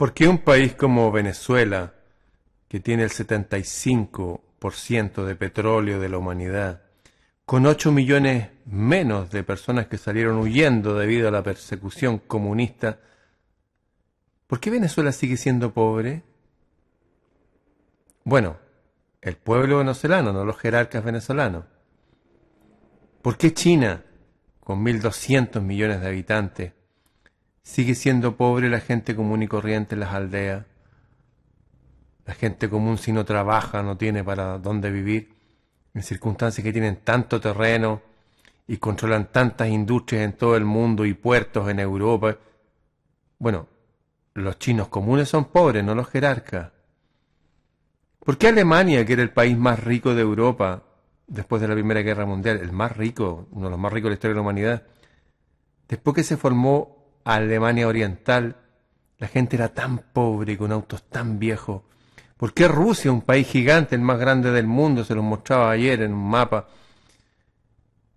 ¿Por qué un país como Venezuela, que tiene el 75% de petróleo de la humanidad, con 8 millones menos de personas que salieron huyendo debido a la persecución comunista, ¿por qué Venezuela sigue siendo pobre? Bueno, el pueblo venezolano, no los jerarcas venezolanos. ¿Por qué China, con 1.200 millones de habitantes, sigue siendo pobre la gente común y corriente en las aldeas? La gente común, si no trabaja, no tiene para dónde vivir, en circunstancias que tienen tanto terreno y controlan tantas industrias en todo el mundo y puertos en Europa. Bueno, los chinos comunes son pobres, no los jerarcas. ¿Por qué Alemania, que era el país más rico de Europa después de la Primera Guerra Mundial, el más rico, uno de los más ricos de la historia de la humanidad, después que se formó Alemania Oriental, la gente era tan pobre y con autos tan viejos? ¿Por qué Rusia, un país gigante, el más grande del mundo, se los mostraba ayer en un mapa?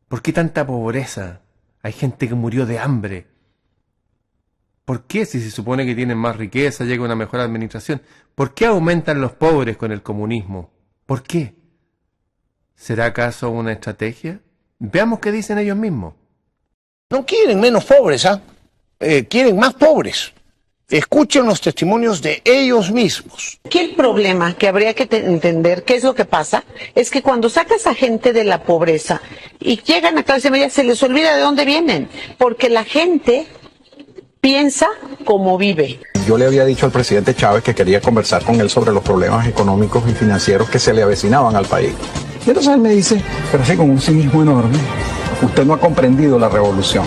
¿Por qué tanta pobreza? Hay gente que murió de hambre. ¿Por qué, si se supone que tienen más riqueza, llega una mejor administración? ¿Por qué aumentan los pobres con el comunismo? ¿Por qué? ¿Será acaso una estrategia? Veamos qué dicen ellos mismos. No quieren menos pobres, quieren más pobres. Escuchen los testimonios de ellos mismos. Aquí el problema que habría que entender qué es lo que pasa es que cuando sacas a gente de la pobreza y llegan a clase media se les olvida de dónde vienen, porque la gente piensa como vive. Yo le había dicho al presidente Chávez que quería conversar con él sobre los problemas económicos y financieros que se le avecinaban al país. Y entonces él me dice, pero así con un cinismo enorme, usted no ha comprendido la revolución.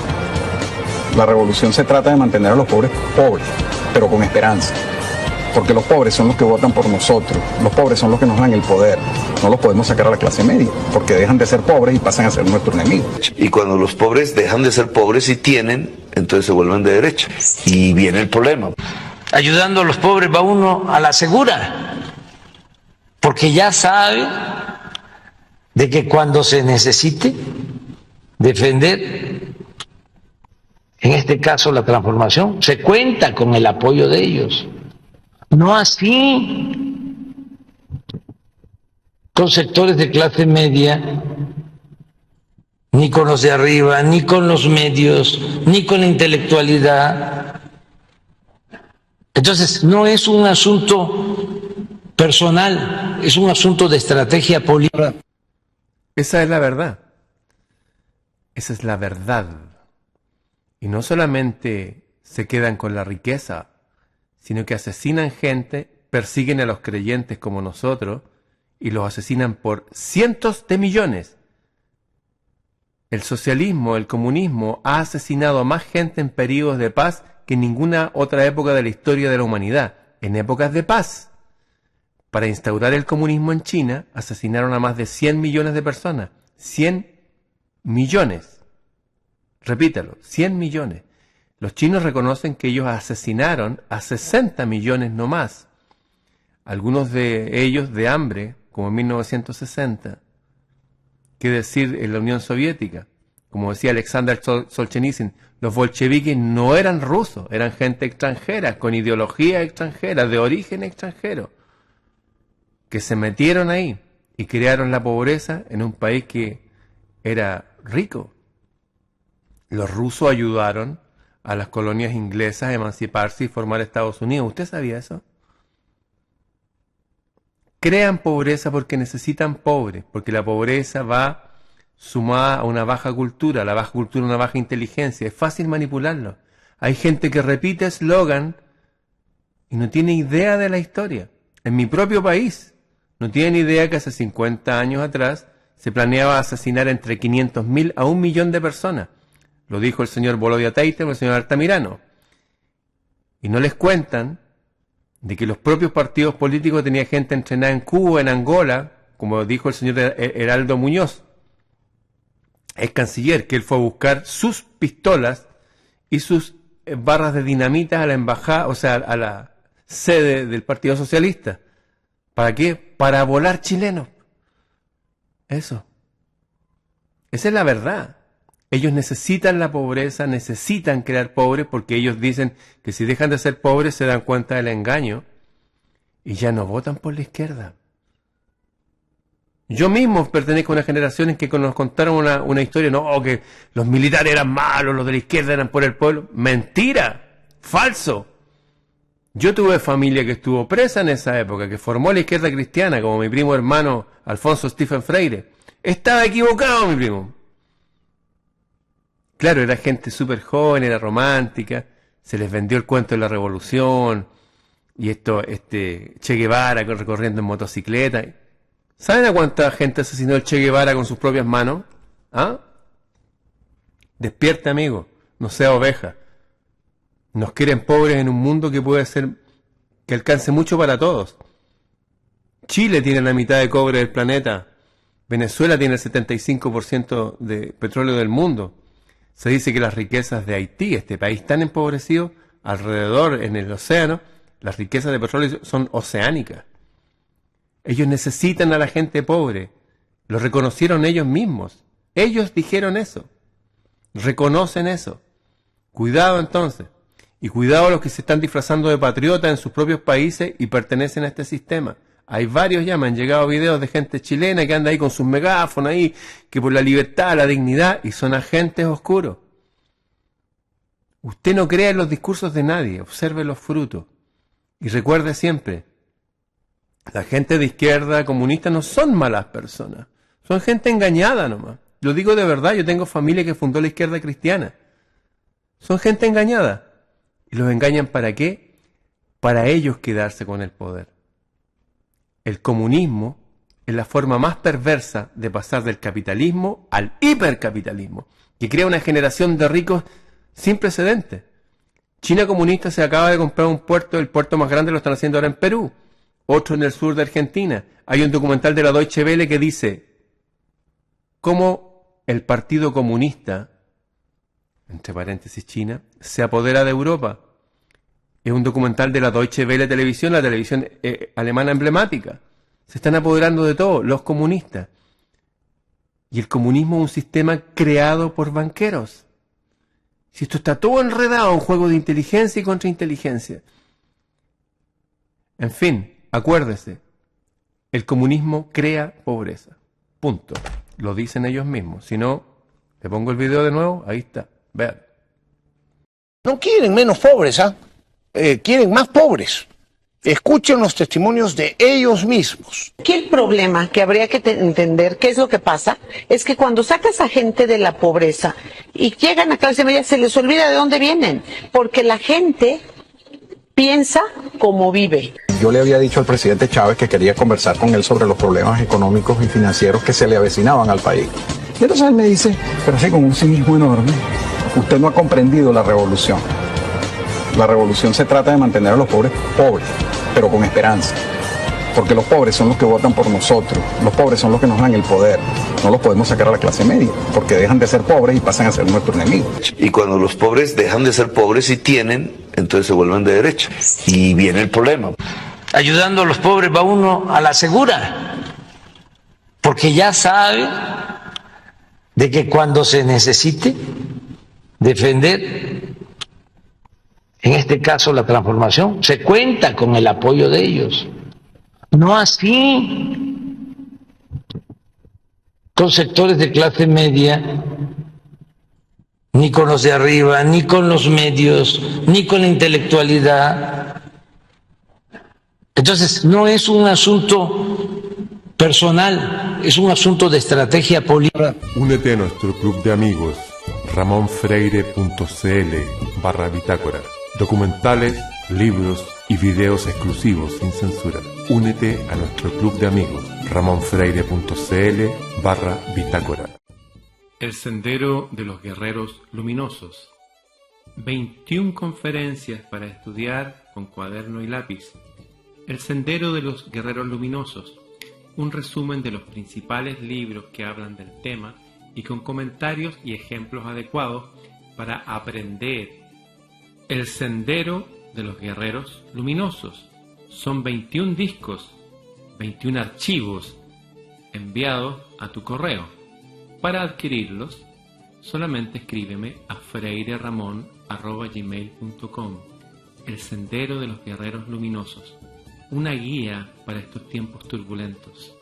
La revolución se trata de mantener a los pobres pobres, pero con esperanza. Porque los pobres son los que votan por nosotros. Los pobres son los que nos dan el poder. No los podemos sacar a la clase media, porque dejan de ser pobres y pasan a ser nuestros enemigos. Y cuando los pobres dejan de ser pobres y tienen, entonces se vuelven de derecha. Y viene el problema. Ayudando a los pobres va uno a la segura, porque ya sabe de que cuando se necesite defender, en este caso la transformación, se cuenta con el apoyo de ellos. No así con sectores de clase media, ni con los de arriba, ni con los medios, ni con la intelectualidad. Entonces, no es un asunto personal, es un asunto de estrategia política. Esa es la verdad. Esa es la verdad. Y no solamente se quedan con la riqueza, sino que asesinan gente, persiguen a los creyentes como nosotros y los asesinan por cientos de millones. El socialismo, el comunismo ha asesinado a más gente en periodos de paz que en ninguna otra época de la historia de la humanidad, en épocas de paz. Para instaurar el comunismo en China, asesinaron a más de 100 millones de personas. 100 millones. Repítalo, 100 millones. Los chinos reconocen que ellos asesinaron a 60 millones no más. Algunos de ellos de hambre, como en 1960. ¿Qué decir en la Unión Soviética? Como decía Alexander Solzhenitsyn, los bolcheviques no eran rusos, eran gente extranjera, con ideología extranjera, de origen extranjero, que se metieron ahí y crearon la pobreza en un país que era rico. Los rusos ayudaron a las colonias inglesas a emanciparse y formar Estados Unidos. ¿Usted sabía eso? Crean pobreza porque necesitan pobres, porque la pobreza va sumada a una baja cultura, la baja cultura una baja inteligencia, es fácil manipularlo. Hay gente que repite eslogan y no tiene idea de la historia. En mi propio país, no tienen idea que hace 50 años atrás se planeaba asesinar entre 500.000 a 1 millón de personas. Lo dijo el señor Volodya Teitel o el señor Altamirano. Y no les cuentan de que los propios partidos políticos tenían gente entrenada en Cuba, en Angola, como dijo el señor Heraldo Muñoz, el canciller, que él fue a buscar sus pistolas y sus barras de dinamita a la embajada, o sea, a la sede del Partido Socialista. ¿Para qué? Para volar chilenos. Eso. Esa es la verdad. Ellos necesitan la pobreza, necesitan crear pobres porque ellos dicen que si dejan de ser pobres se dan cuenta del engaño y ya no votan por la izquierda. Yo mismo pertenezco a una generación en que nos contaron una historia, no, que los militares eran malos, los de la izquierda eran por el pueblo. Mentira, falso. Yo tuve familia que estuvo presa en esa época, que formó la izquierda cristiana, como mi primo hermano Alfonso Stephen Freire. Estaba equivocado mi primo. Claro, era gente súper joven, era romántica, se les vendió el cuento de la revolución, y Che Guevara recorriendo en motocicleta. ¿Saben a cuánta gente asesinó el Che Guevara con sus propias manos? ¿Ah? Despierta, amigo, no sea oveja. Nos quieren pobres en un mundo que puede ser, que alcance mucho para todos. Chile tiene la mitad de cobre del planeta. Venezuela tiene el 75% de petróleo del mundo. Se dice que las riquezas de Haití, este país tan empobrecido, alrededor en el océano, las riquezas de petróleo son oceánicas. Ellos necesitan a la gente pobre. Lo reconocieron ellos mismos. Ellos dijeron eso. Reconocen eso. Cuidado entonces. Y cuidado a los que se están disfrazando de patriotas en sus propios países y pertenecen a este sistema. Hay varios ya, me han llegado videos de gente chilena que anda ahí con sus megáfonos ahí, que por la libertad, la dignidad, y son agentes oscuros. Usted no crea en los discursos de nadie, observe los frutos. Y recuerde siempre, la gente de izquierda comunista no son malas personas, son gente engañada nomás. Lo digo de verdad, yo tengo familia que fundó la izquierda cristiana. Son gente engañada. ¿Y los engañan para qué? Para ellos quedarse con el poder. El comunismo es la forma más perversa de pasar del capitalismo al hipercapitalismo, que crea una generación de ricos sin precedentes. China comunista se acaba de comprar un puerto, el puerto más grande lo están haciendo ahora en Perú, otro en el sur de Argentina. Hay un documental de la Deutsche Welle que dice cómo el Partido Comunista, entre paréntesis China, se apodera de Europa. Es un documental de la Deutsche Welle Televisión, la televisión alemana emblemática. Se están apoderando de todo, los comunistas. Y el comunismo es un sistema creado por banqueros. Si esto está todo enredado, un juego de inteligencia y contrainteligencia. En fin, acuérdese, el comunismo crea pobreza. Punto. Lo dicen ellos mismos. Si no, le pongo el video de nuevo, ahí está. Vean. No quieren menos pobres, ¿ah? Quieren más pobres. Escuchen los testimonios de ellos mismos. Aquí el problema que habría que entender, qué es lo que pasa, es que cuando sacas a gente de la pobreza y llegan a clase media, se les olvida de dónde vienen, porque la gente piensa como vive. Yo le había dicho al presidente Chávez que quería conversar con él sobre los problemas económicos y financieros que se le avecinaban al país. Y entonces él me dice, pero así con un cinismo enorme, usted no ha comprendido la revolución. La revolución se trata de mantener a los pobres pobres, pero con esperanza. Porque los pobres son los que votan por nosotros. Los pobres son los que nos dan el poder. No los podemos sacar a la clase media, porque dejan de ser pobres y pasan a ser nuestros enemigos. Y cuando los pobres dejan de ser pobres y tienen, entonces se vuelven de derecha. Y viene el problema. Ayudando a los pobres va uno a la segura, porque ya sabe de que cuando se necesite defender, en este caso la transformación, se cuenta con el apoyo de ellos. No así con sectores de clase media, ni con los de arriba, ni con los medios, ni con la intelectualidad. Entonces, no es un asunto personal, es un asunto de estrategia política. Únete a nuestro club de amigos, ramonfreire.cl/bitácora. Documentales, libros y videos exclusivos sin censura. Únete a nuestro club de amigos, ramonfreire.cl/bitácora. El Sendero de los Guerreros Luminosos. 21 conferencias para estudiar con cuaderno y lápiz. El Sendero de los Guerreros Luminosos. Un resumen de los principales libros que hablan del tema y con comentarios y ejemplos adecuados para aprender. El Sendero de los Guerreros Luminosos. Son 21 discos, 21 archivos enviados a tu correo. Para adquirirlos, solamente escríbeme a freireramon@gmail.com. El Sendero de los Guerreros Luminosos, una guía para estos tiempos turbulentos.